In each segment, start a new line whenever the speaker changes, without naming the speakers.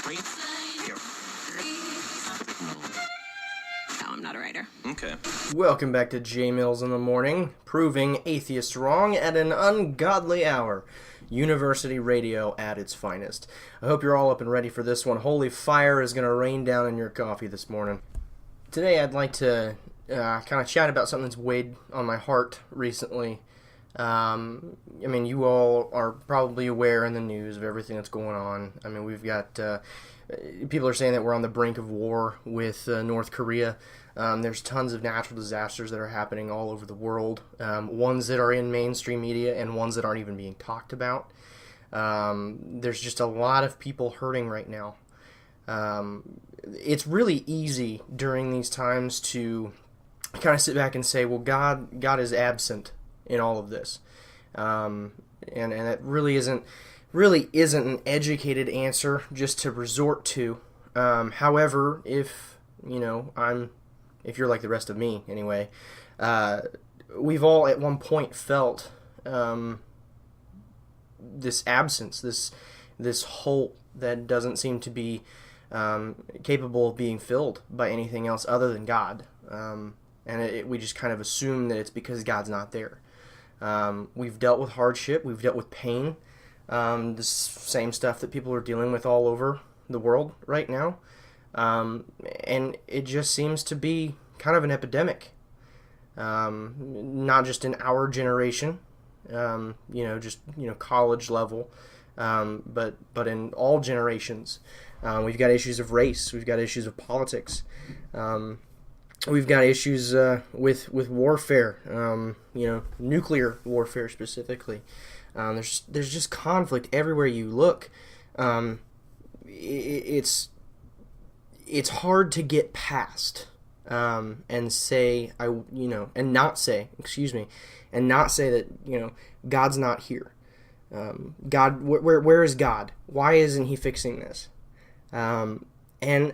No, I'm not a writer.
Okay.
Welcome back to JMills in the Morning, proving atheists wrong at an ungodly hour. University radio at its finest. I hope you're all up and ready for this one. Holy fire is going to rain down in your coffee this morning. Today I'd like to kind of chat about something that's weighed on my heart recently. You all are probably aware in the news of everything that's going on. I mean, we've got people are saying that we're on the brink of war with North Korea. There's tons of natural disasters that are happening all over the world, ones that are in mainstream media and ones that aren't even being talked about. There's just a lot of people hurting right now. It's really easy during these times to kind of sit back and say, well, God is absent in all of this. And it really isn't an educated answer just to resort to. However, if you're like the rest of me anyway, we've all at one point felt this absence, this hole that doesn't seem to be capable of being filled by anything else other than God. We just kind of assume that it's because God's not there. We've dealt with hardship, we've dealt with pain, the same stuff that people are dealing with all over the world right now. And it just seems to be kind of an epidemic, not just in our generation, college level, but in all generations. We've got issues of race, we've got issues of politics, we've got issues with warfare, nuclear warfare specifically. There's just conflict everywhere you look. It's hard to get past and say not say that God's not here. God, where is God? Why isn't He fixing this? And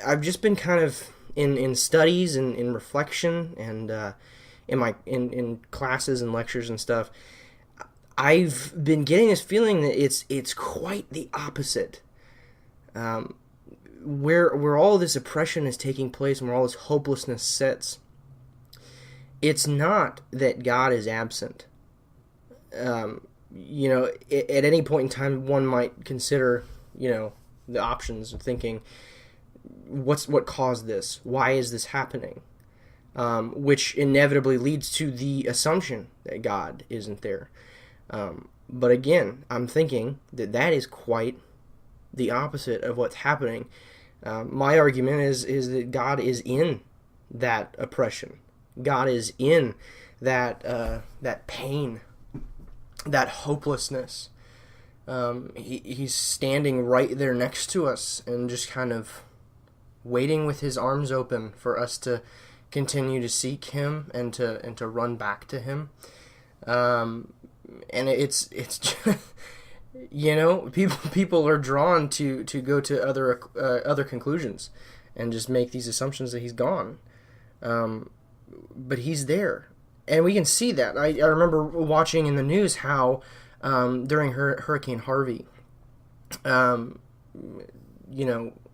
I've just been kind of in studies and in reflection and in classes and lectures and stuff. I've been getting this feeling that it's quite the opposite. Where all this oppression is taking place and where all this hopelessness sits, it's not that God is absent. At any point in time, one might consider, the options of thinking, what caused this? Why is this happening? Which inevitably leads to the assumption that God isn't there. But again, I'm thinking that is quite the opposite of what's happening. My argument is that God is in that oppression. God is in that pain, that hopelessness. He's standing right there next to us and just kind of waiting with His arms open for us to continue to seek Him and to run back to Him. And it's just, people are drawn to go to other conclusions and just make these assumptions that He's gone. But He's there, and we can see that. I remember watching in the news how during Hurricane Harvey,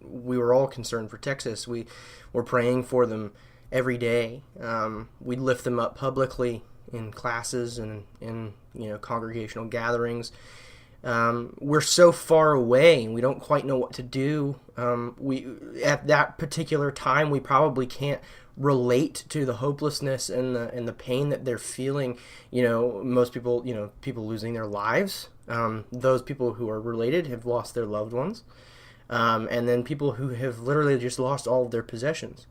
we were all concerned for Texas. We were praying for them every day. We'd lift them up publicly in classes and in congregational gatherings. We're so far away, and we don't quite know what to do. We at that particular time, we probably can't relate to the hopelessness and the pain that they're feeling. Most people, people losing their lives. Those people who are related have lost their loved ones, and then people who have literally just lost all of their possessions.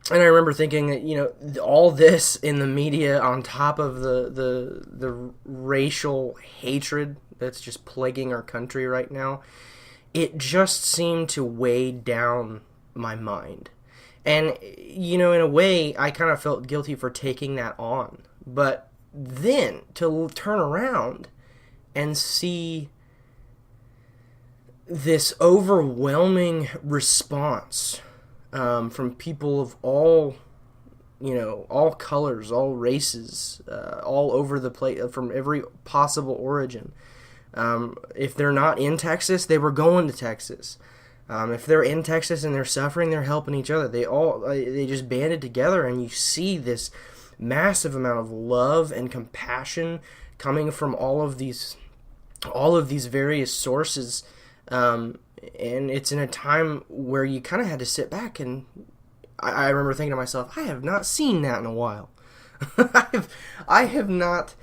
And I remember thinking that, all this in the media on top of the racial hatred that's just plaguing our country right now, it just seemed to weigh down my mind. And, in a way, I kind of felt guilty for taking that on. But then to turn around and see this overwhelming response from people of all colors, all races, all over the place, from every possible origin, If they're not in Texas, they were going to Texas. If they're in Texas and they're suffering, they're helping each other. They just banded together, and you see this massive amount of love and compassion coming from all of these various sources. And it's in a time where you kind of had to sit back, and I remember thinking to myself, I have not seen that in a while. I have not.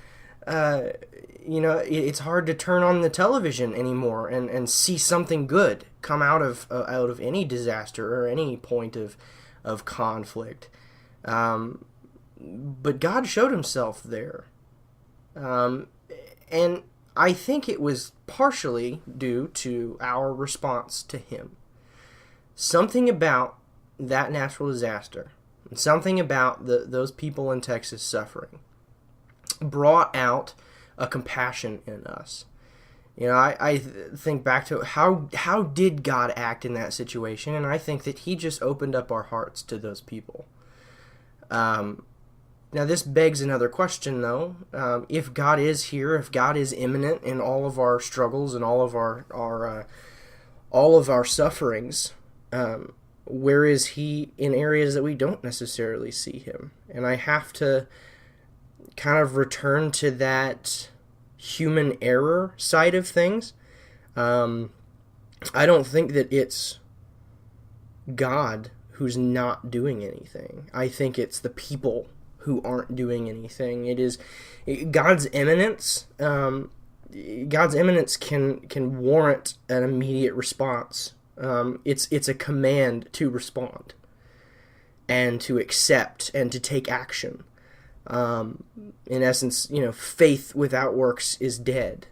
It's hard to turn on the television anymore and see something good come out of any disaster or any point of conflict. But God showed himself there. And I think it was partially due to our response to him. Something about that natural disaster, and something about those people in Texas suffering, brought out a compassion in us. I think back to how did God act in that situation, and I think that he just opened up our hearts to those people. Now this begs another question, though. If God is here, if God is immanent in all of our struggles and all of our sufferings, where is he in areas that we don't necessarily see him? And I have to kind of return to that human error side of things. I don't think that it's God who's not doing anything. I think it's the people who aren't doing anything. It is God's immanence. God's immanence can warrant an immediate response. It's a command to respond and to accept and to take action. In essence, faith without works is dead.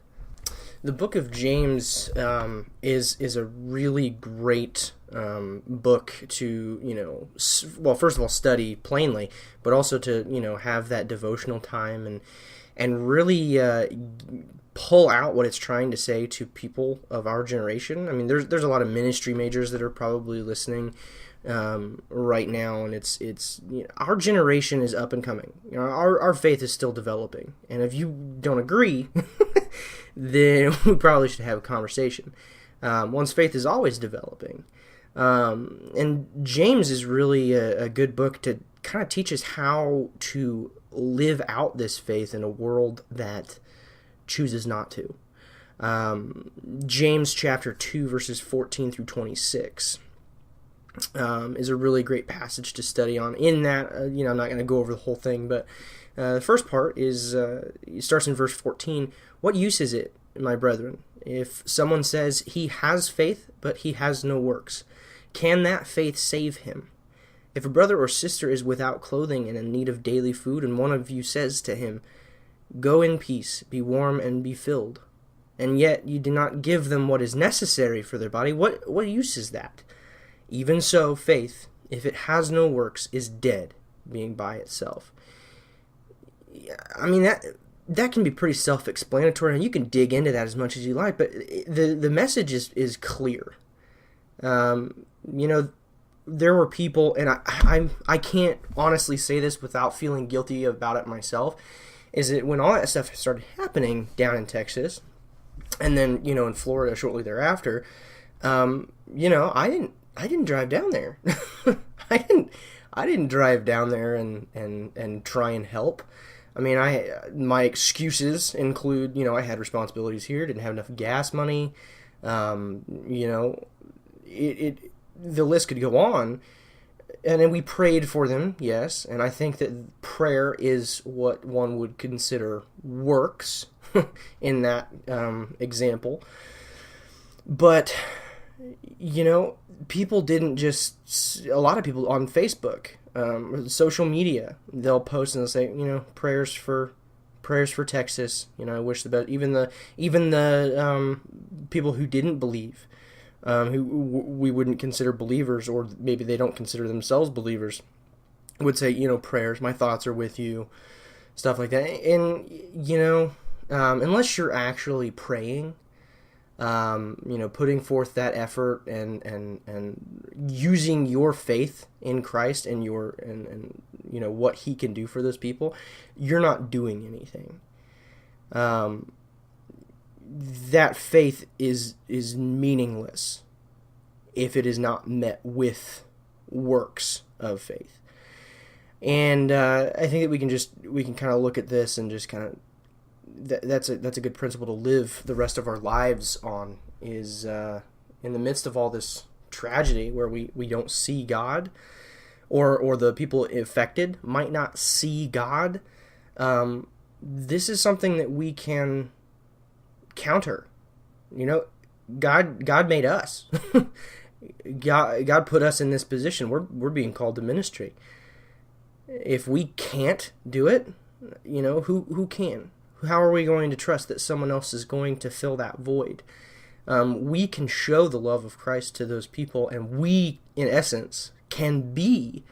The book of James is a really great book to, first of all, study plainly, but also to, have that devotional time and really pull out what it's trying to say to people of our generation. I mean, there's a lot of ministry majors that are probably listening right now, and it's our generation is up and coming. Our faith is still developing, and if you don't agree, then we probably should have a conversation. One's faith is always developing, and James is really a good book to kind of teach us how to live out this faith in a world that chooses not to. James chapter 2 verses 14 through 26 is a really great passage to study on. In that, I'm not going to go over the whole thing, but the first part is it starts in verse 14. What use is it, my brethren, if someone says he has faith, but he has no works? Can that faith save him? If a brother or sister is without clothing and in need of daily food, and one of you says to him, go in peace, be warm and be filled, and yet you do not give them what is necessary for their body, what use is that? Even so, faith, if it has no works, is dead, being by itself. I mean, that can be pretty self-explanatory, and you can dig into that as much as you like, but the message is clear. There were people, and I can't honestly say this without feeling guilty about it myself, is that when all that stuff started happening down in Texas, and then, in Florida shortly thereafter, I didn't drive down there. I didn't drive down there and try and help. I mean, my excuses include, I had responsibilities here, didn't have enough gas money. The list could go on. And then we prayed for them, yes. And I think that prayer is what one would consider works in that example. But, people didn't just, a lot of people on Facebook, social media, they'll post and they'll say, prayers for Texas. I wish the best. Even the people who didn't believe, who we wouldn't consider believers, or maybe they don't consider themselves believers, would say, prayers, my thoughts are with you, stuff like that. And, unless you're actually praying, putting forth that effort and using your faith in Christ and what he can do for those people, you're not doing anything. that faith is meaningless if it is not met with works of faith. And I think that we can kind of look at this and just kind of that's a good principle to live the rest of our lives on, is in the midst of all this tragedy where we don't see God, or the people affected might not see God. This is something that we can counter. God made us. God put us in this position. We're being called to ministry. If we can't do it, who can? How are we going to trust that someone else is going to fill that void? We can show the love of Christ to those people, and we, in essence, can be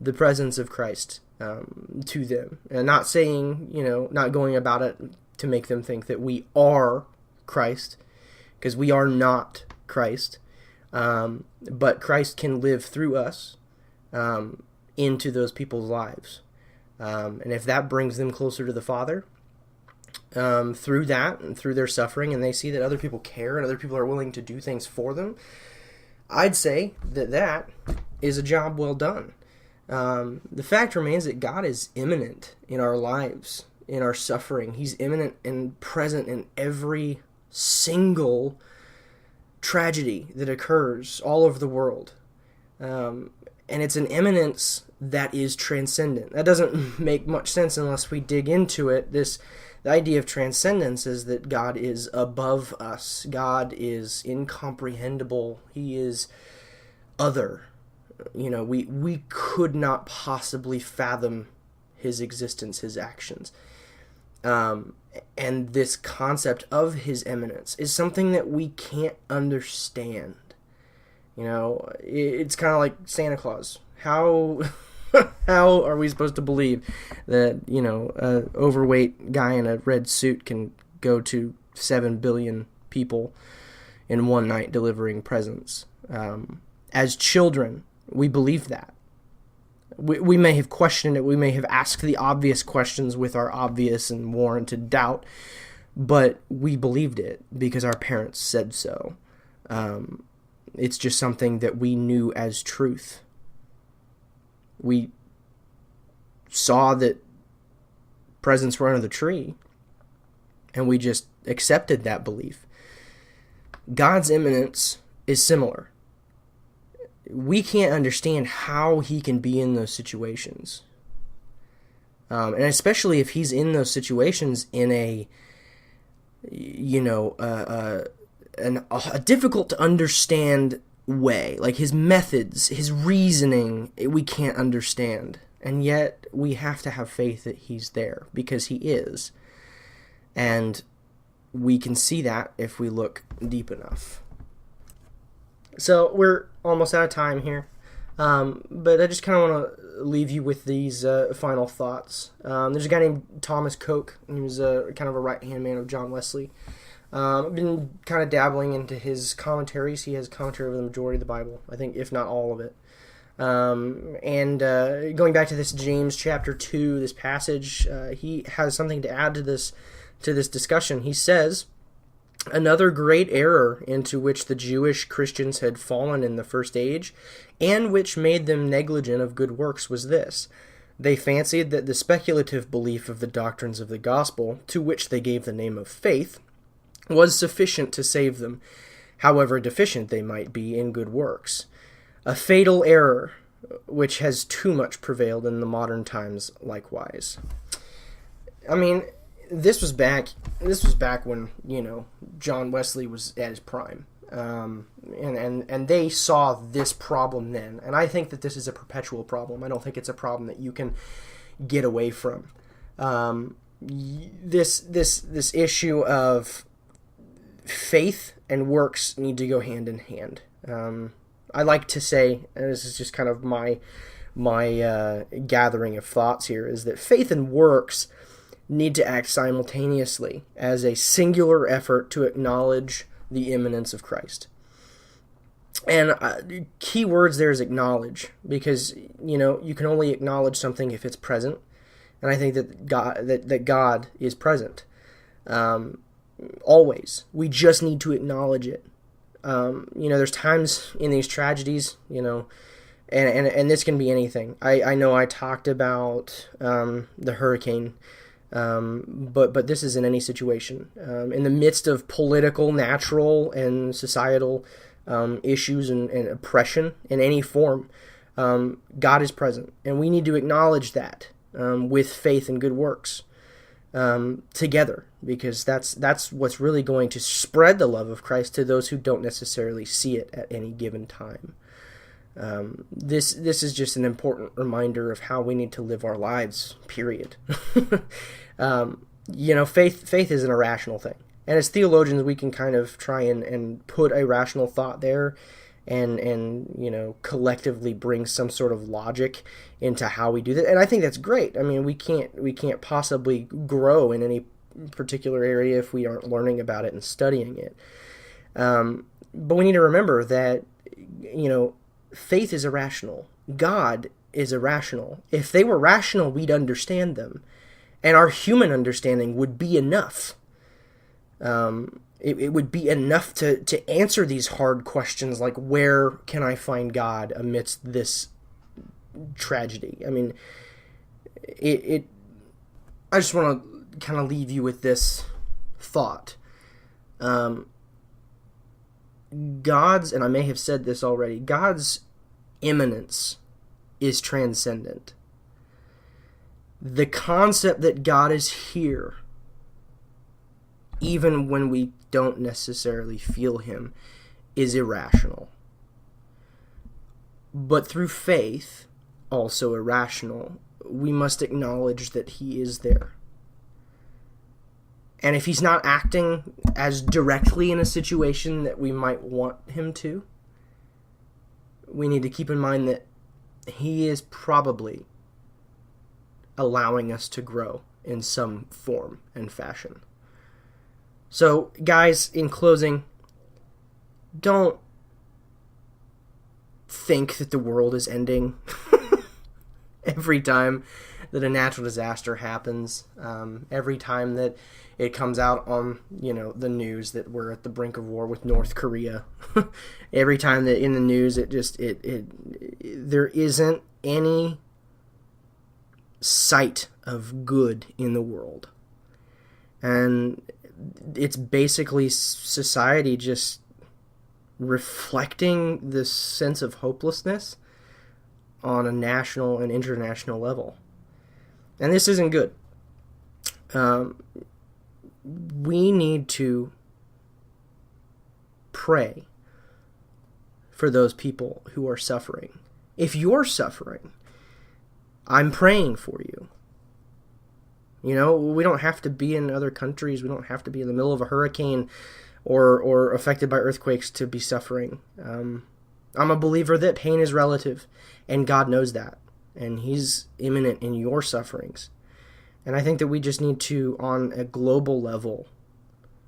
the presence of Christ to them. And not saying, not going about it to make them think that we are Christ, because we are not Christ. But Christ can live through us into those people's lives. And if that brings them closer to the Father, through that and through their suffering, and they see that other people care and other people are willing to do things for them, I'd say that is a job well done. The fact remains that God is immanent in our lives, in our suffering. He's immanent and present in every single tragedy that occurs all over the world. And it's an immanence that is transcendent. That doesn't make much sense unless we dig into it. The idea of transcendence is that God is above us. God is incomprehensible. He is other. We could not possibly fathom his existence, his actions. And this concept of his immanence is something that we can't understand. It's kind of like Santa Claus. How are we supposed to believe that, an overweight guy in a red suit can go to 7 billion people in one night delivering presents? As children, we believe that. We may have questioned it. We may have asked the obvious questions with our obvious and warranted doubt, but we believed it because our parents said so. It's just something that we knew as truth. We saw that presents were under the tree, and we just accepted that belief. God's immanence is similar. We can't understand how he can be in those situations. And especially if he's in those situations in a difficult to understand way. Like his methods, his reasoning, we can't understand. And yet we have to have faith that he's there, because he is. And we can see that if we look deep enough. So we're almost out of time here. But I just kind of want to leave you with these final thoughts. There's a guy named Thomas Coke, and he was kind of a right-hand man of John Wesley. I've been kind of dabbling into his commentaries. He has commentary over the majority of the Bible, I think, if not all of it. And going back to this James chapter 2, this passage, he has something to add to this discussion. He says, "Another great error into which the Jewish Christians had fallen in the first age, and which made them negligent of good works, was this. They fancied that the speculative belief of the doctrines of the gospel, to which they gave the name of faith, was sufficient to save them, however deficient they might be in good works. A fatal error, which has too much prevailed in the modern times likewise." I mean, this was back when, John Wesley was at his prime. And they saw this problem then. And I think that this is a perpetual problem. I don't think it's a problem that you can get away from. This issue of faith and works need to go hand in hand. I like to say, and this is just kind of my gathering of thoughts here, is that faith and works need to act simultaneously as a singular effort to acknowledge the immanence of Christ. And key words there is acknowledge, because you can only acknowledge something if it's present, and I think that God is present. always. We just need to acknowledge it. There's times in these tragedies, and this can be anything. I know I talked about the hurricane, but this is in any situation. In the midst of political, natural, and societal issues and oppression in any form, God is present, and we need to acknowledge that with faith and good works together, because that's what's really going to spread the love of Christ to those who don't necessarily see it at any given time. This is just an important reminder of how we need to live our lives, period. Faith is an irrational thing. And as theologians, we can kind of try and put a rational thought there and collectively bring some sort of logic into how we do that. And I think that's great. I mean, we can't possibly grow in any particular area if we aren't learning about it and studying it. But we need to remember that, faith is irrational. God is irrational. If they were rational, we'd understand them. And our human understanding would be enough. It would be enough to answer these hard questions like, where can I find God amidst this tragedy? I mean, I just want to kind of leave you with this thought. God's, and I may have said this already, God's immanence is transcendent. The concept that God is here, even when we don't necessarily feel him, is irrational. But through faith, also irrational, we must acknowledge that he is there. And if he's not acting as directly in a situation that we might want him to, we need to keep in mind that he is probably allowing us to grow in some form and fashion. So, guys, in closing, don't think that the world is ending every time that a natural disaster happens, every time that it comes out on, the news that we're at the brink of war with North Korea. Every time that in the news there isn't any sight of good in the world. And it's basically society just reflecting this sense of hopelessness on a national and international level. And this isn't good. We need to pray for those people who are suffering. If you're suffering, I'm praying for you. We don't have to be in other countries. We don't have to be in the middle of a hurricane or affected by earthquakes to be suffering. I'm a believer that pain is relative, and God knows that. And he's imminent in your sufferings. And I think that we just need to, on a global level,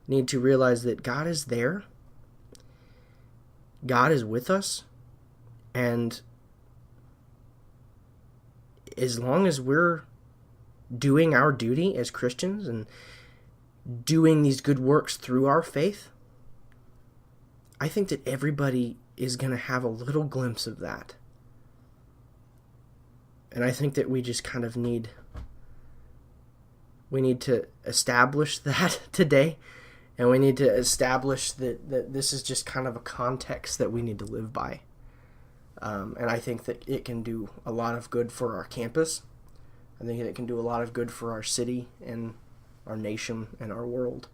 need to realize that God is there. God is with us. And as long as we're doing our duty as Christians and doing these good works through our faith, I think that everybody is going to have a little glimpse of that. And I think that we just kind of need to establish that today, and we need to establish that this is just kind of a context that we need to live by. And I think that it can do a lot of good for our campus. I think it can do a lot of good for our city and our nation and our world.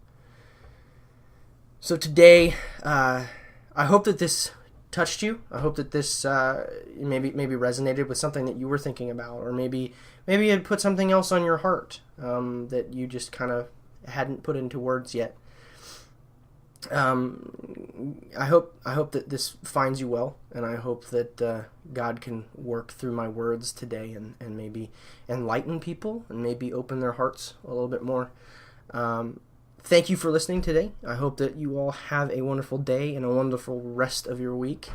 So today, I hope that this touched you. I hope that this maybe resonated with something that you were thinking about, or maybe it put something else on your heart that you just kind of hadn't put into words yet. I hope that this finds you well, and I hope that God can work through my words today and maybe enlighten people and maybe open their hearts a little bit more. Thank you for listening today. I hope that you all have a wonderful day and a wonderful rest of your week.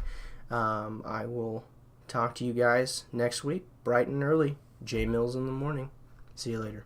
I will talk to you guys next week, bright and early. JMills in the morning. See you later.